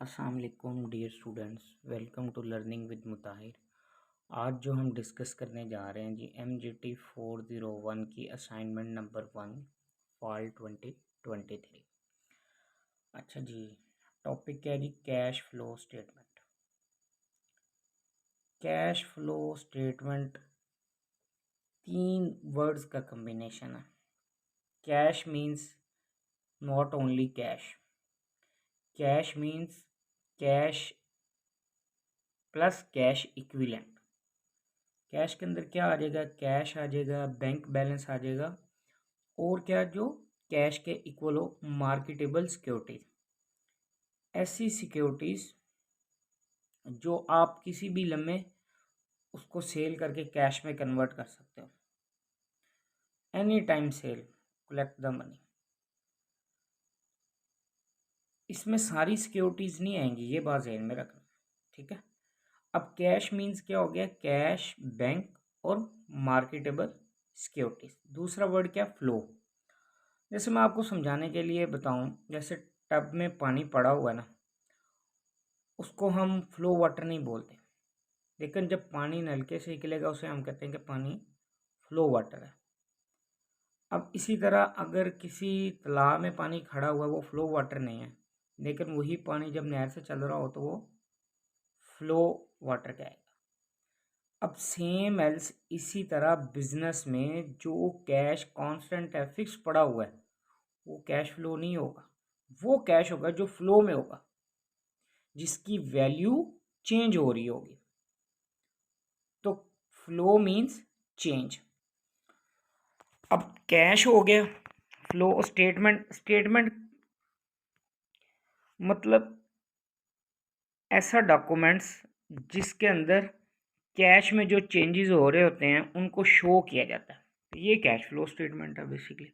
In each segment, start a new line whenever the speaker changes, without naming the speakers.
अस्सलाम वालेकुम dear students, welcome to learning with Mutahir. आज जो हम डिस्कस करने जा रहे हैं जी MGT 401 की असाइनमेंट नंबर 1 फॉल 2023। अच्छा जी, टॉपिक क्या है जी? Cash flow statement. Cash flow statement 3 words का कम्बिनेशन है। Cash means not only cash, cash means cash plus cash equivalent. Cash के अंदर क्या आ जाएगा? कैश आ जाएगा, बैंक बैलेंस आ जाएगा, और क्या जो कैश के इक्वल हो मार्केटेबल सिक्योरिटीज। ऐसी सिक्योरिटीज जो आप किसी भी लम्हे उसको सेल करके कैश में कन्वर्ट कर सकते हो। Any time sell, collect the money. इसमें सारी सिक्योरिटीज नहीं आएंगी, ये बात ध्यान में रखना, ठीक है। अब कैश मीन्स क्या हो गया? कैश, बैंक और मार्केटेबल सिक्योरिटीज। दूसरा वर्ड क्या? फ्लो। जैसे मैं आपको समझाने के लिए बताऊं, जैसे टब में पानी पड़ा हुआ है ना, उसको हम फ्लो वाटर नहीं बोलते, लेकिन जब पानी नलके से निकलेगा उसे हम कहते हैं कि पानी फ्लो वाटर है। अब इसी तरह अगर किसी तालाब में पानी खड़ा हुआ है, वो फ्लो वाटर नहीं है, लेकिन वही पानी जब नहर से चल रहा हो तो वो फ्लो वाटर कहलाएगा। अब सेम एल्स इसी तरह बिजनेस में जो कैश कांस्टेंट है, फिक्स पड़ा हुआ है, वो कैश फ्लो नहीं होगा। वो कैश होगा जो फ्लो में होगा, जिसकी वैल्यू चेंज हो रही होगी। तो फ्लो मींस चेंज। अब कैश हो गया, फ्लो स्टेटमेंट। स्टेटमेंट मतलब ऐसा डॉक्यूमेंट्स जिसके अंदर कैश में जो चेंजेस हो रहे होते हैं उनको शो किया जाता है। तो ये कैश फ्लो स्टेटमेंट है बेसिकली।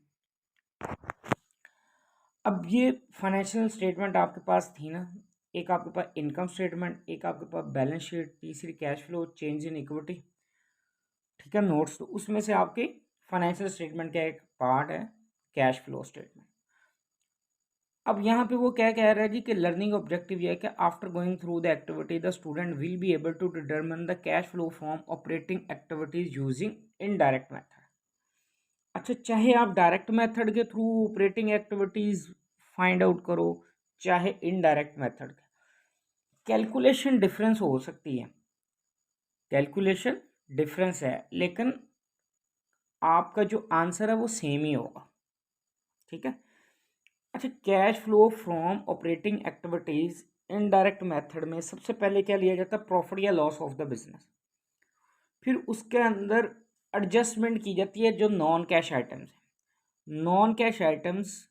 अब ये फाइनेंशियल स्टेटमेंट आपके पास थी ना, एक आपके पास इनकम स्टेटमेंट, एक आपके पास बैलेंस शीट, तीसरी cash flow, change in equity, ठीक है, नोट्स। तो उसमें से आपके फाइनेंशियल स्टेटमेंट का एक पार्ट है कैश फ्लो स्टेटमेंट। अब यहाँ पे वो क्या कह रहा है जी कि लर्निंग ऑब्जेक्टिव ये है कि after going through the activity the student will be able to determine the cash flow from operating activities using indirect method. अच्छा, चाहे आप डायरेक्ट मेथड के through operating activities find out करो, चाहे इनडायरेक्ट मेथड के, कैलकुलेशन डिफरेंस हो सकती है, कैलकुलेशन डिफरेंस है, लेकिन आपका जो आंसर है वो सेम ही होगा, ठीक है। अच्छा, cash flow from operating activities indirect method में सबसे पहले क्या लिया जाता है? प्रॉफिट या लॉस ऑफ द बिजनेस। फिर उसके अंदर एडजस्टमेंट की जाती है जो नॉन कैश आइटम्स है। Non cash items,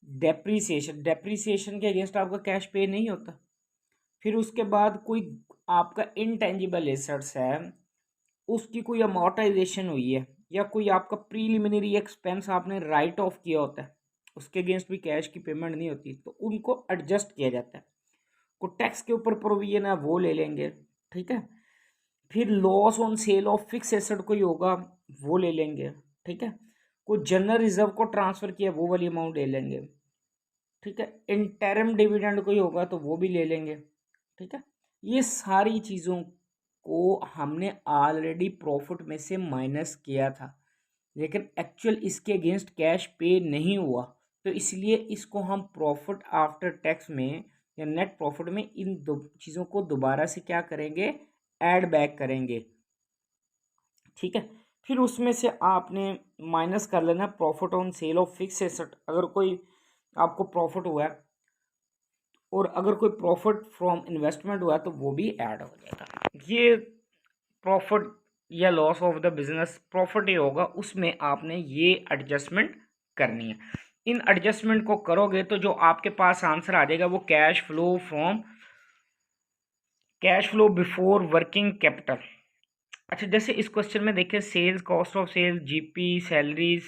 depreciation, depreciation के अगेंस्ट आपका कैश पे नहीं होता। फिर उसके बाद कोई आपका इनटेंजिबल एसेट्स है, उसकी कोई अमोर्टाइजेशन हुई है, या कोई आपका प्रीलिमिनरी एक्सपेंस आपने राइट ऑफ किया होता है, उसके अगेंस्ट भी कैश की पेमेंट नहीं होती, तो उनको एडजस्ट किया जाता है। कोई टैक्स के ऊपर प्रोविजन है वो ले लेंगे, ठीक है। फिर loss on sale of fix asset कोई होगा वो ले लेंगे, ठीक है। कोई जनरल रिजर्व को ट्रांसफर किया वो वाली अमाउंट ले लेंगे, ठीक है। इंटरम डिविडेंड कोई होगा तो वो भी ले लेंगे, ठीक है। ये सारी चीज़ों को हमने ऑलरेडी प्रॉफिट में से माइनस किया था, लेकिन एक्चुअल इसके अगेंस्ट कैश पे नहीं हुआ, तो इसलिए इसको हम प्रॉफिट आफ्टर टैक्स में या नेट प्रॉफिट में इन दो चीज़ों को दोबारा से क्या करेंगे? ऐड बैक करेंगे, ठीक है। फिर उसमें से आपने माइनस कर लेना profit on sale of fix asset. अगर कोई आपको प्रॉफिट हुआ है और अगर कोई प्रॉफिट फ्रॉम इन्वेस्टमेंट हुआ है तो वो भी ऐड हो जाएगा। ये प्रॉफिट या loss of the business profit ही होगा, उसमें आपने ये एडजस्टमेंट करनी है। इन एडजस्टमेंट को करोगे तो जो आपके पास आंसर आ जाएगा वो cash flow from, cash flow before working capital. अच्छा, जैसे इस क्वेश्चन में देखिए, sales, cost of sales, GP, salaries,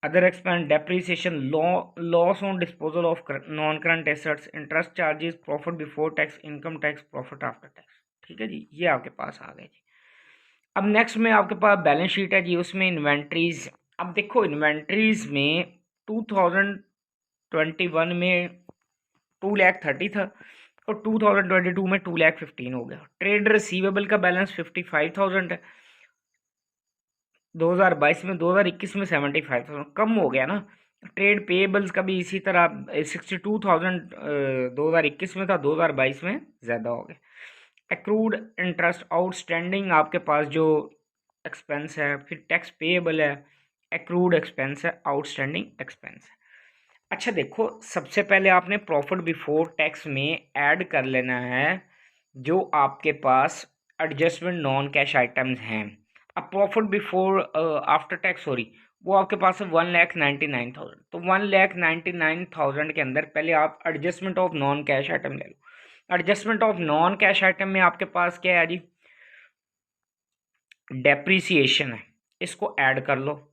other expense, depreciation, loss on disposal of non current assets, interest charges, profit before tax, income tax, profit after tax, ठीक है जी। ये आपके पास आ गए जी। अब नेक्स्ट में आपके पास बैलेंस शीट है जी, उसमें इन्वेंट्रीज। अब देखो, इन्वेंट्रीज में 2021 में 2,30,000 था और 2022 में 2,15,000 हो गया। ट्रेड रिसीवेबल का बैलेंस 55,000 है 2022 में, 2021 में 75,000, कम हो गया ना। ट्रेड पेएबल्स का भी इसी तरह 62,000 2021 में था, 2022 में ज़्यादा हो गया। एक्रूड इंटरेस्ट आउटस्टैंडिंग आपके पास जो एक्सपेंस है, फिर टैक्स पेएबल है, एक्रूड एक्सपेंस है, आउटस्टैंडिंग एक्सपेंस है। अच्छा देखो, सबसे पहले आपने प्रॉफिट बिफोर टैक्स में ऐड कर लेना है जो आपके पास एडजस्टमेंट नॉन कैश आइटम्स हैं। अब profit before after tax, sorry, वो आपके पास है 1,99,000। तो 1,99,000 के अंदर पहले आप adjustment of non cash item ले लो। Adjustment of non cash item में आपके पास क्या है जी, डेप्रीसिएशन है, इसको ऐड कर लो।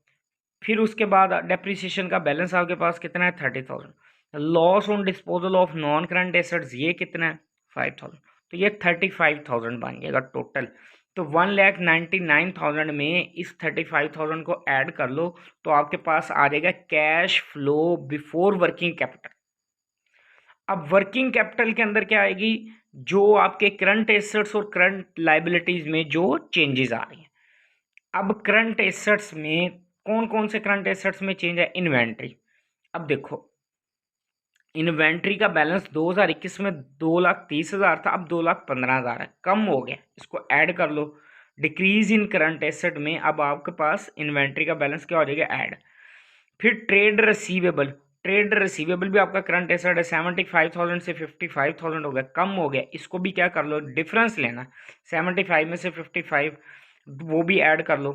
फिर उसके बाद डेप्रीसिएशन का बैलेंस आपके पास कितना है, 30,000। Loss on disposal of non current assets ये कितना है, 5,000। तो ये 35,000 बन जाएगा टोटल। तो 1,99,000 में इस 35,000 को ऐड कर लो तो आपके पास आ जाएगा cash flow before working capital. अब वर्किंग कैपिटल के अंदर क्या आएगी, जो आपके करंट एसेट्स और करंट लाइबिलिटीज में जो चेंजेस आ रही हैं। अब करंट एसेट्स में कौन कौन से करंट एसेट्स में चेंज है, इन्वेंट्री। अब देखो, इन्वेंट्री का बैलेंस 2021 में 2,30,000 था, अब 2,15,000 है, कम हो गया, इसको ऐड कर लो। डिक्रीज इन करंट एसेट में अब आपके पास इन्वेंट्री का बैलेंस क्या हो जाएगा, ऐड। फिर ट्रेड रिसीवेबल, ट्रेड रिसीवेबल भी आपका करंट एसेट है, 75,000 से 55,000 हो गया, कम हो गया, इसको भी क्या कर लो, डिफरेंस लेना, 75 में से 55 वो भी ऐड कर लो।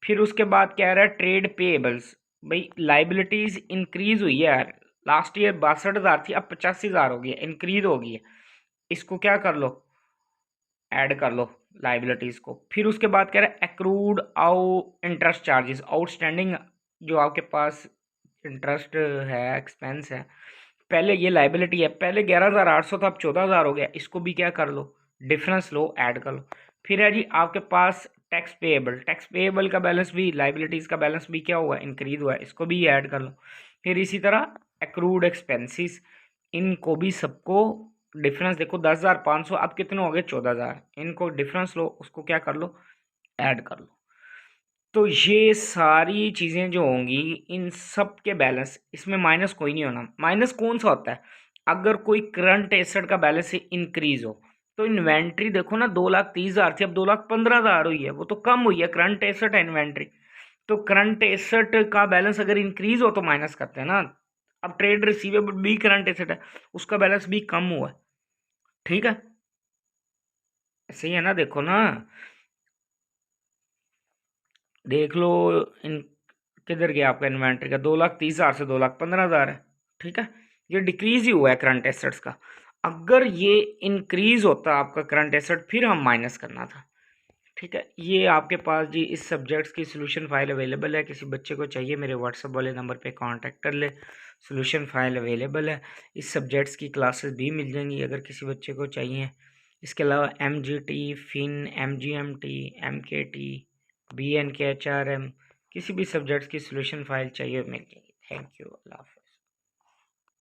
फिर उसके बाद क्या रहा है, ट्रेड पेएबल्स, भाई लाइबिलिटीज इंक्रीज हुई है यार, लास्ट ईयर 62,000 थी, अब 85,000 हो गई है, इंक्रीज हो गई है, इसको क्या कर लो, ऐड कर लो लाइबिलिटीज को। फिर उसके बाद कह रहा है एक्रूड आउ इंटरेस्ट चार्जेस, आउटस्टैंडिंग जो आपके पास इंटरेस्ट है, एक्सपेंस है, पहले ये लाइबिलिटी है, पहले 11,800 था, अब 14,000 हो गया, इसको भी क्या कर लो, डिफरेंस लो, ऐड कर लो। फिर है जी आपके पास टैक्स पेएबल, टैक्स पेएबल का बैलेंस भी, लाइबिलिटीज का बैलेंस भी क्या हुआ, इंक्रीज हुआ है, इसको भी ऐड कर लो। फिर इसी तरह एक्रूड एक्सपेंसिस, इनको भी सबको डिफरेंस देखो, 10,500 अब कितने हो गए, 14,000, इनको डिफरेंस लो, उसको क्या कर लो, ऐड कर लो। तो ये सारी चीज़ें जो होंगी इन सब के बैलेंस, इसमें माइनस कोई नहीं होना। माइनस कौन सा होता है, अगर कोई करंट एसेट का बैलेंस इंक्रीज हो। तो इन्वेंट्री देखो ना, 2,30,000 थी, अब 2,15,000 हुई है, वो तो कम हुई है, करंट एसेट है इन्वेंट्री। तो करंट एसेट का बैलेंस अगर इंक्रीज हो तो माइनस करते हैं ना। अब ट्रेड रिसीवेबल भी करंट एसेट है, उसका बैलेंस भी कम हुआ है, ठीक है, सही है ना, देखो ना, देख लो, इन किधर गया आपका इन्वेंट्री का, 2,30,000 से 2,15,000 है, ठीक है, ये डिक्रीज ही हुआ है करंट एसेट्स का। अगर ये इंक्रीज होता आपका करंट एसेट फिर हम माइनस करना था, ठीक है। ये आपके पास जी इस सब्जेक्ट्स की सोल्यूशन फाइल अवेलेबल है, किसी बच्चे को चाहिए मेरे व्हाट्सएप वाले नंबर पे कांटेक्ट कर ले, सोल्यूशन फाइल अवेलेबल है। इस सब्जेक्ट्स की क्लासेस भी मिल जाएंगी अगर किसी बच्चे को चाहिए। इसके अलावा MGT, fin, MGMT, MKT, BNK, HRM, किसी भी सब्जेक्ट्स की सोल्यूशन फाइल चाहिए मिल जाएगी। थैंक यू, अल्लाह हाफ़िज़।